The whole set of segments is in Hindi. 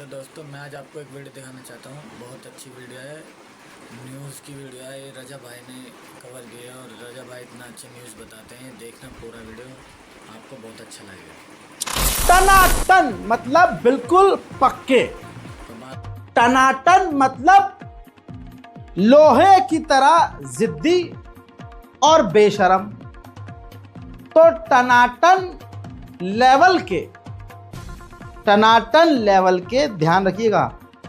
हेलो दोस्तों, मैं आज आपको एक वीडियो दिखाना चाहता हूँ। बहुत अच्छी वीडियो है, न्यूज़ की वीडियो है। ये रजा भाई ने कवर किया और रजा भाई इतना अच्छे न्यूज़ बताते हैं। देखना पूरा वीडियो, आपको बहुत अच्छा लगेगा। टनाटन मतलब बिल्कुल पक्के। टनाटन मतलब लोहे की तरह जिद्दी और बेशरम। तो टनाटन लेवल के ध्यान रखिएगा,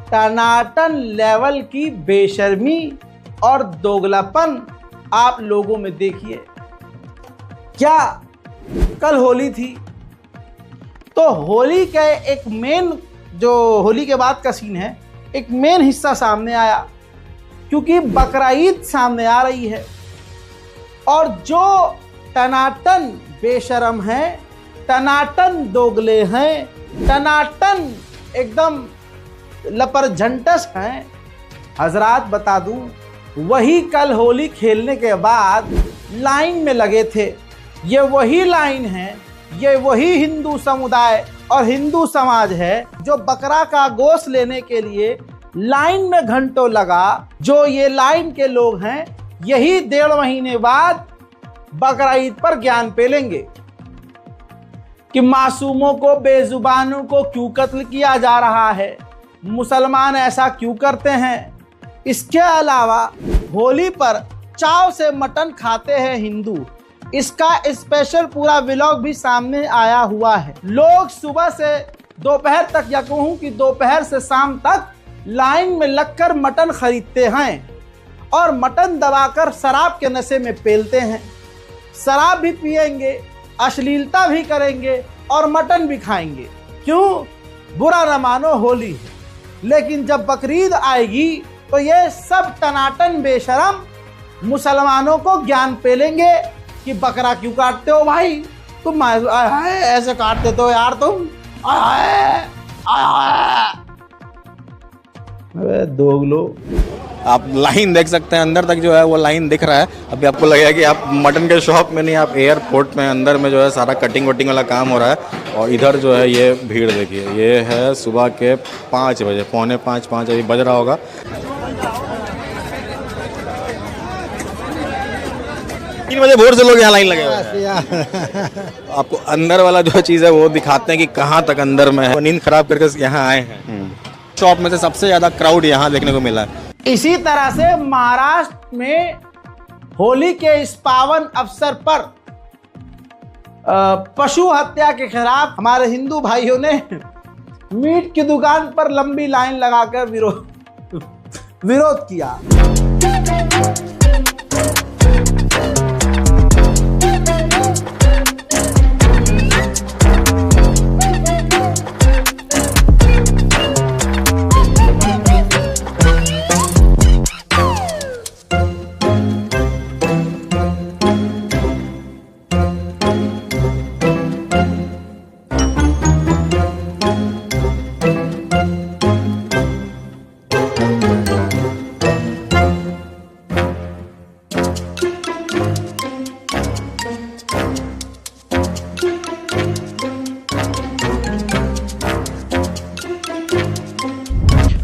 टनाटन लेवल की बेशर्मी और दोगलापन आप लोगों में देखिए। क्या कल होली थी, तो होली के एक मेन जो होली के बाद का सीन है, एक मेन हिस्सा सामने आया, क्योंकि बकरा ईद सामने आ रही है। और जो टनाटन बेशरम हैं, टनाटन दोगले हैं, टनाटन एकदम लपरझंटस हैं, हजरात बता दूं, वही कल होली खेलने के बाद लाइन में लगे थे। ये वही लाइन है, ये वही हिंदू समुदाय और हिंदू समाज है जो बकरा का गोश्त लेने के लिए लाइन में घंटों लगा। जो ये लाइन के लोग हैं, यही 1.5 महीने बाद बकरा ईद पर ज्ञान पेलेंगे कि मासूमों को, बेजुबानों को क्यों कत्ल किया जा रहा है, मुसलमान ऐसा क्यों करते हैं। इसके अलावा होली पर चाव से मटन खाते हैं हिंदू, इसका स्पेशल पूरा व्लॉग भी सामने आया हुआ है। लोग सुबह से दोपहर तक, या कहूँ कि दोपहर से शाम तक लाइन में लगकर मटन खरीदते हैं और मटन दबाकर शराब के नशे में पेलते हैं। शराब भी पिएंगे, अश्लीलता भी करेंगे और मटन भी खाएंगे। क्यों? बुरा न मानो, होली है। लेकिन जब बकरीद आएगी तो ये सब टनाटन बेशरम मुसलमानों को ज्ञान पेलेंगे कि बकरा क्यों काटते हो भाई, तुम ऐसे काटते तो यार तुम, अबे दोगलो। आप लाइन देख सकते हैं, अंदर तक जो है वो लाइन दिख रहा है। अभी आपको लगेगा कि आप मटन के शॉप में नहीं, आप एयरपोर्ट में अंदर में जो है सारा कटिंग वटिंग वाला काम हो रहा है। और इधर जो है ये भीड़ देखिए, ये है सुबह के 5 बजे, 4:45 अभी बज रहा होगा। तीन बजे भोर से लोग यहाँ लाइन लगे हुए हैं। आपको अंदर वाला जो चीज़ है वो दिखाते हैं कि कहाँ तक अंदर में है। नींद खराब करके यहाँ आए हैं। शॉप में से सबसे ज़्यादा क्राउड यहाँ देखने को मिला है। इसी तरह से महाराष्ट्र में होली के इस पावन अवसर पर पशु हत्या के खिलाफ हमारे हिंदू भाइयों ने मीट की दुकान पर लंबी लाइन लगाकर विरोध किया।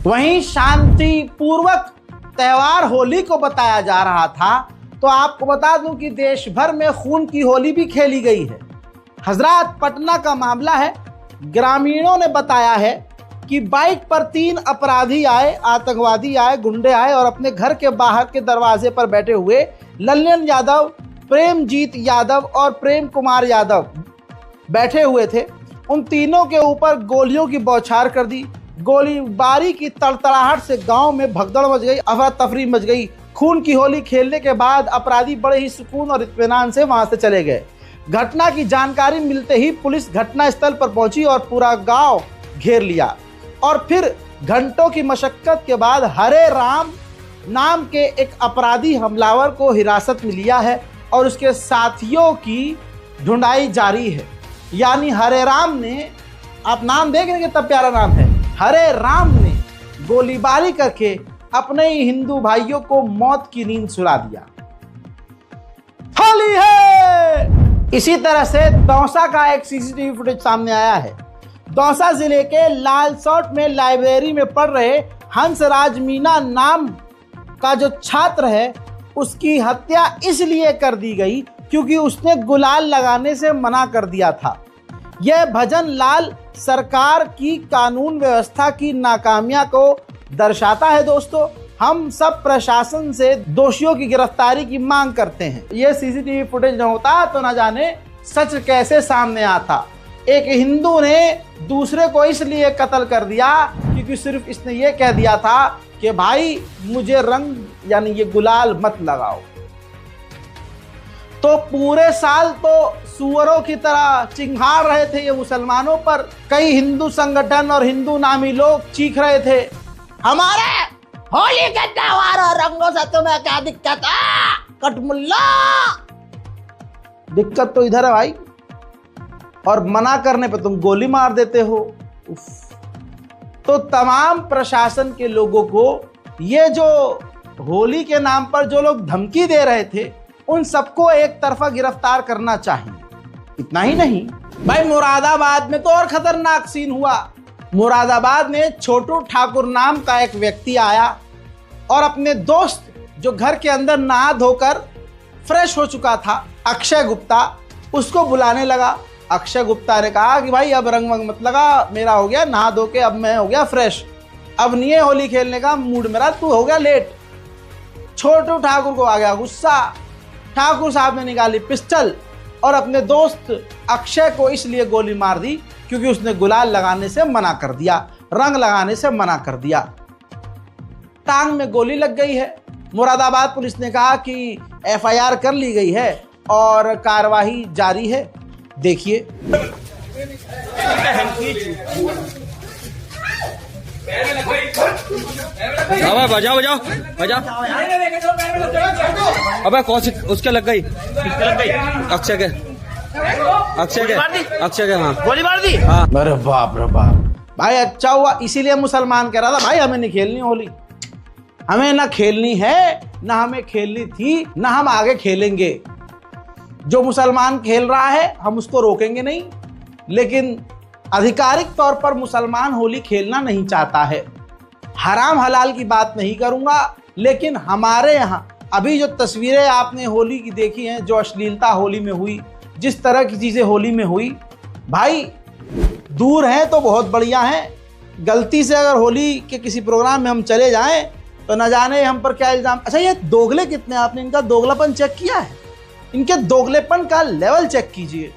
वहीं शांतिपूर्वक त्योहार होली को बताया जा रहा था, तो आपको बता दूं कि देश भर में खून की होली भी खेली गई है। हजरात, पटना का मामला है। ग्रामीणों ने बताया है कि बाइक पर 3 अपराधी आए, आतंकवादी आए, गुंडे आए और अपने घर के बाहर के दरवाजे पर बैठे हुए लल्लन यादव, प्रेमजीत यादव और प्रेम कुमार यादव बैठे हुए थे। उन तीनों के ऊपर गोलियों की बौछार कर दी। गोलीबारी की तड़तड़ाहट से गांव में भगदड़ मच गई, अफरा तफरी मच गई। खून की होली खेलने के बाद अपराधी बड़े ही सुकून और इत्मीनान से वहां से चले गए। घटना की जानकारी मिलते ही पुलिस घटना स्थल पर पहुंची और पूरा गांव घेर लिया। और फिर घंटों की मशक्कत के बाद हरे राम नाम के एक अपराधी हमलावर को हिरासत में लिया है और उसके साथियों की ढूंढाई जारी है। यानी हरे राम ने, आप नाम देख रहे हैं कितना प्यारा नाम है, हरे राम ने गोलीबारी करके अपने ही हिंदू भाइयों को मौत की नींद सुला दिया। होली है। इसी तरह से दौसा का एक सीसीटीवी फुटेज सामने आया है। दौसा जिले के लालसोट में लाइब्रेरी में पढ़ रहे हंसराज मीना नाम का जो छात्र है, उसकी हत्या इसलिए कर दी गई क्योंकि उसने गुलाल लगाने से मना कर दिया था। यह भजन लाल सरकार की कानून व्यवस्था की नाकामियां को दर्शाता है। दोस्तों, हम सब प्रशासन से दोषियों की गिरफ्तारी की मांग करते हैं। यह सीसीटीवी फुटेज न होता तो न जाने सच कैसे सामने आता। एक हिंदू ने दूसरे को इसलिए कत्ल कर दिया क्योंकि सिर्फ इसने ये कह दिया था कि भाई मुझे रंग यानी ये गुलाल मत लगाओ। तो पूरे साल तो सुअरों की तरह चिंघाड़ रहे थे ये मुसलमानों पर। कई हिंदू संगठन और हिंदू नामी लोग चीख रहे थे, हमारे होली के त्योहार और रंगों से तुम्हें क्या दिक्कत है कटमुल्ला। दिक्कत तो इधर है भाई, और मना करने पे तुम गोली मार देते हो। तो तमाम प्रशासन के लोगों को ये जो होली के नाम पर जो लोग धमकी दे रहे थे, उन सबको एक तरफा गिरफ्तार करना चाहिए। इतना ही नहीं भाई, मुरादाबाद में तो और खतरनाक सीन हुआ। मुरादाबाद में छोटू ठाकुर नाम का एक व्यक्ति आया और अपने दोस्त जो घर के अंदर नहा धोकर फ्रेश हो चुका था, अक्षय गुप्ता, उसको बुलाने लगा। अक्षय गुप्ता ने कहा कि भाई अब रंग वंग मत लगा, मेरा हो गया नहा धो के, अब मैं हो गया फ्रेश, अब नहीं है होली खेलने का मूड मेरा, तू हो गया लेट। छोटू ठाकुर को आ गया गुस्सा। ठाकुर साहब ने निकाली पिस्टल और अपने दोस्त अक्षय को इसलिए गोली मार दी क्योंकि उसने गुलाल लगाने से मना कर दिया, रंग लगाने से मना कर दिया। टांग में गोली लग गई है। मुरादाबाद पुलिस ने कहा कि एफआईआर कर ली गई है और कार्यवाही जारी है। देखिए बजाओ बजाओ बजाओ। अबे कौन सी उसके लग गई? अक्षय के हाँ गोली मार दी। हाँ। अरे बाप रे बाप भाई, अच्छा हुआ, इसीलिए मुसलमान कह रहा था भाई हमें नहीं खेलनी होली, हमें ना खेलनी है, ना हमें खेलनी थी, ना हम आगे खेलेंगे। जो मुसलमान खेल रहा है हम उसको रोकेंगे नहीं, लेकिन आधिकारिक तौर पर मुसलमान होली खेलना नहीं चाहता है। हराम हलाल की बात नहीं करूंगा, लेकिन हमारे यहाँ अभी जो तस्वीरें आपने होली की देखी हैं, जो अश्लीलता होली में हुई, जिस तरह की चीज़ें होली में हुई, भाई दूर हैं तो बहुत बढ़िया हैं। गलती से अगर होली के किसी प्रोग्राम में हम चले जाएं तो न जाने हम पर क्या इल्ज़ाम। अच्छा, ये दोगले कितने, आपने इनका दोगलापन चेक किया है? इनके दोगलेपन का लेवल चेक कीजिए।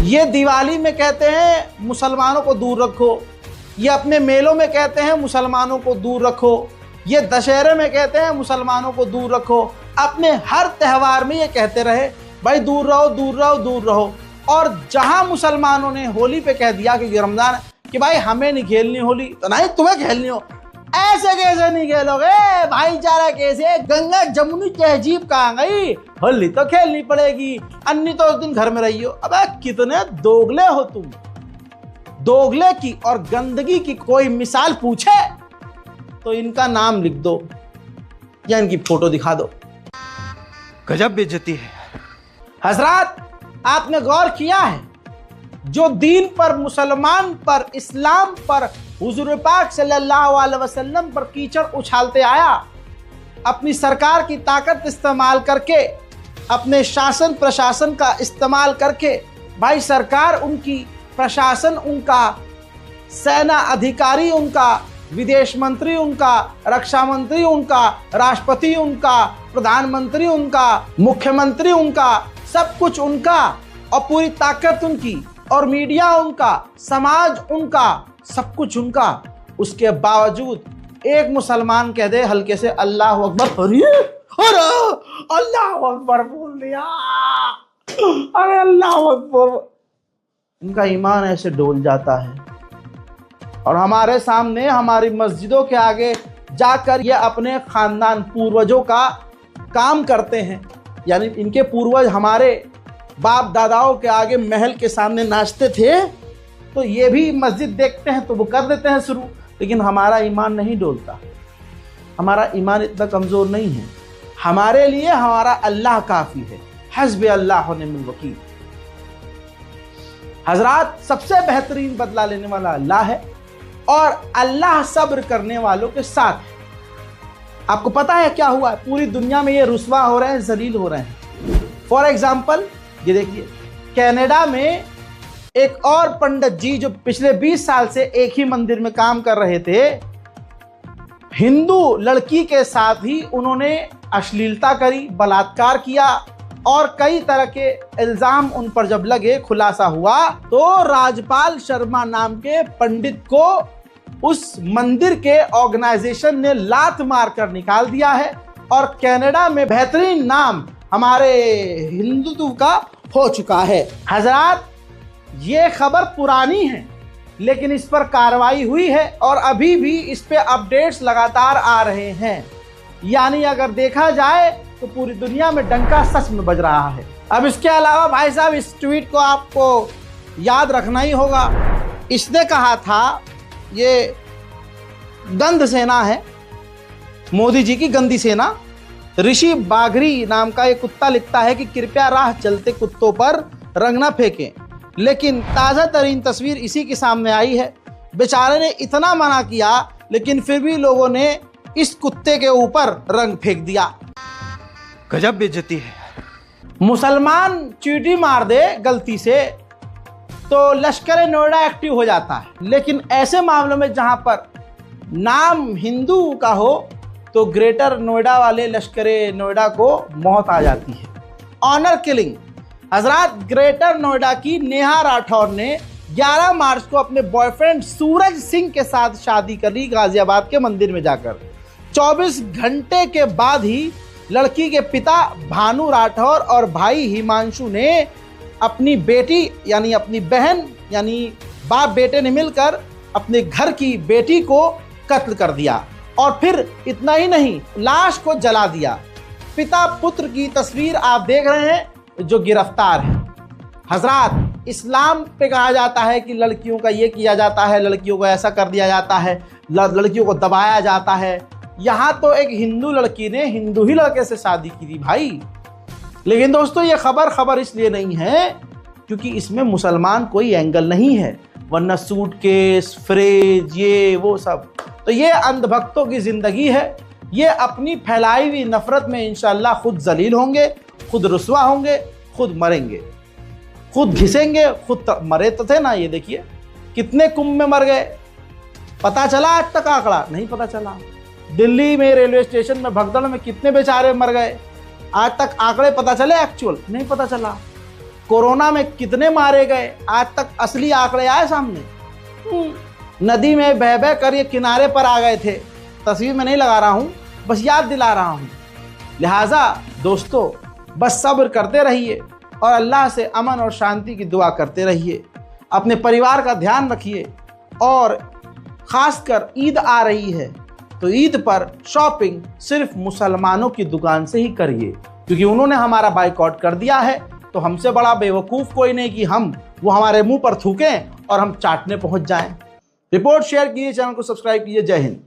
ये दिवाली में कहते हैं मुसलमानों को दूर रखो, ये अपने मेलों में कहते हैं मुसलमानों को दूर रखो, ये दशहरे में कहते हैं मुसलमानों को दूर रखो, अपने हर त्यौहार में ये कहते रहे भाई दूर रहो दूर रहो दूर रहो। और जहां मुसलमानों ने होली पे कह दिया कि रमजान कि भाई हमें नहीं खेलनी होली, तो नहीं तुम्हें खेलनी हो, ऐसे कैसे नहीं खेलोगे भाईचारा कैसे, गंगा जमुनी तहजीब कहाँ गई, होली तो खेलनी पड़ेगी, अन्य तो उस दिन घर में रही हो। अबे कितने दोगले हो तुम। दोगले की और गंदगी की कोई मिसाल पूछे तो इनका नाम लिख दो या इनकी फोटो दिखा दो। गजब बेइज्जती है। हजरात, आपने गौर किया है जो दीन पर, मुसलमान पर, इस्लाम पर, हुजूर पाक सल्लल्लाहु अलैहि वसल्लम पर कीचड़ उछालते आया, अपनी सरकार की ताकत इस्तेमाल करके, अपने शासन प्रशासन का इस्तेमाल करके, भाई सरकार उनकी, प्रशासन उनका, सेना अधिकारी उनका, विदेश मंत्री उनका, रक्षा मंत्री उनका, राष्ट्रपति उनका, प्रधानमंत्री उनका, मुख्यमंत्री उनका, सब कुछ उनका और पूरी ताकत उनकी और मीडिया उनका, समाज उनका, सब कुछ उनका। उसके बावजूद एक मुसलमान कह दे हल्के से अल्लाह अकबर, अरे अल्लाह अकबर बोल दिया, अरे अल्लाह अकबर, इनका ईमान ऐसे डोल जाता है। और हमारे सामने, हमारी मस्जिदों के आगे जाकर ये अपने खानदान पूर्वजों का काम करते हैं, यानी इनके पूर्वज हमारे बाप दादाओं के आगे महल के सामने नाचते थे, तो ये भी मस्जिद देखते हैं तो वो कर देते हैं शुरू। लेकिन हमारा ईमान नहीं डोलता, हमारा ईमान इतना कमज़ोर नहीं है। हमारे लिए हमारा अल्लाह काफ़ी है, हस्बी अल्लाह व निअमल वकील। हजरात, सबसे बेहतरीन बदला लेने वाला अल्लाह है और अल्लाह सब्र करने वालों के साथ है। आपको पता है क्या हुआ है? पूरी दुनिया में ये रुस्वा हो रहे हैं, जलील हो रहे हैं। फॉर एग्जाम्पल ये देखिए, कनाडा में एक और पंडित जी जो पिछले 20 साल से एक ही मंदिर में काम कर रहे थे, हिंदू लड़की के साथ ही उन्होंने अश्लीलता करी, बलात्कार किया और कई तरह के इल्जाम उन पर जब लगे, खुलासा हुआ, तो राजपाल शर्मा नाम के पंडित को उस मंदिर के ऑर्गेनाइजेशन ने लात मार कर निकाल दिया है और कनाडा में बेहतरीन नाम हमारे हिंदुत्व का हो चुका है। हजरात, ये खबर पुरानी है लेकिन इस पर कार्रवाई हुई है और अभी भी इस पे अपडेट्स लगातार आ रहे हैं। यानी अगर देखा जाए तो पूरी दुनिया में डंका सच में बज रहा है। अब इसके अलावा भाई साहब, इस ट्वीट को आपको याद रखना ही होगा। इसने कहा था, ये गंध सेना है, मोदी जी की गंदी सेना। ऋषि बाघरी नाम का एक कुत्ता लिखता है कि कृपया राह चलते कुत्तों पर रंग न फेंकें, लेकिन ताज़ा तरीन तस्वीर इसी के सामने आई है। बेचारे ने इतना मना किया लेकिन फिर भी लोगों ने इस कुत्ते के ऊपर रंग फेंक दिया। गजब बेइज्जती है। मुसलमान चींटी मार दे गलती से तो लश्कर नोएडा एक्टिव हो जाता है, लेकिन ऐसे मामलों में जहां पर नाम हिंदू का हो तो ग्रेटर नोएडा वाले लश्कर नोएडा को मौत आ जाती है। Honour killing. हजरात, ग्रेटर नोएडा की नेहा राठौर ने 11 मार्च को अपने बॉयफ्रेंड सूरज सिंह के साथ शादी कर ली गाजियाबाद के मंदिर में जाकर। 24 घंटे के बाद ही लड़की के पिता भानु राठौर और भाई हिमांशु ने अपनी बेटी यानी अपनी बहन यानी बाप बेटे ने मिलकर अपने घर की बेटी को कत्ल कर दिया और फिर इतना ही नहीं, लाश को जला दिया। पिता पुत्र की तस्वीर आप देख रहे हैं जो गिरफ्तार है। हजरात, इस्लाम पे कहा जाता है कि लड़कियों का ये किया जाता है, लड़कियों को ऐसा कर दिया जाता है, लड़कियों को दबाया जाता है। यहाँ तो एक हिंदू लड़की ने हिंदू ही लड़के से शादी की थी भाई। लेकिन दोस्तों, ये खबर इसलिए नहीं है क्योंकि इसमें मुसलमान कोई एंगल नहीं है, वरना सूटकेस, फ्रिज, ये वो सब। तो ये अंधभक्तों की जिंदगी है। ये अपनी फैलाई हुई नफरत में इंशाअल्लाह खुद जलील होंगे, खुद रुस्वा होंगे, खुद मरेंगे, खुद घिसेंगे, खुद मरे तो थे ना। ये देखिए कितने कुंभ में मर गए, पता चला आज तक आंकड़ा नहीं पता चला। दिल्ली में रेलवे स्टेशन में भगदड़ में कितने बेचारे मर गए, आज तक आंकड़े पता चले, एक्चुअल नहीं पता चला। कोरोना में कितने मारे गए, आज तक असली आंकड़े आए सामने। नदी में बह बह कर ये किनारे पर आ गए थे। तस्वीर में नहीं लगा रहा हूँ, बस याद दिला रहा हूँ। लिहाजा दोस्तों, बस सब्र करते रहिए और अल्लाह से अमन और शांति की दुआ करते रहिए। अपने परिवार का ध्यान रखिए और ख़ासकर ईद आ रही है तो ईद पर शॉपिंग सिर्फ मुसलमानों की दुकान से ही करिए, क्योंकि उन्होंने हमारा बाइकआउट कर दिया है। तो हमसे बड़ा बेवकूफ़ कोई नहीं कि वो हमारे मुंह पर थूकें और हम चाटने पहुंच जाएं। रिपोर्ट शेयर कीजिए, चैनल को सब्सक्राइब कीजिए। जय हिंद।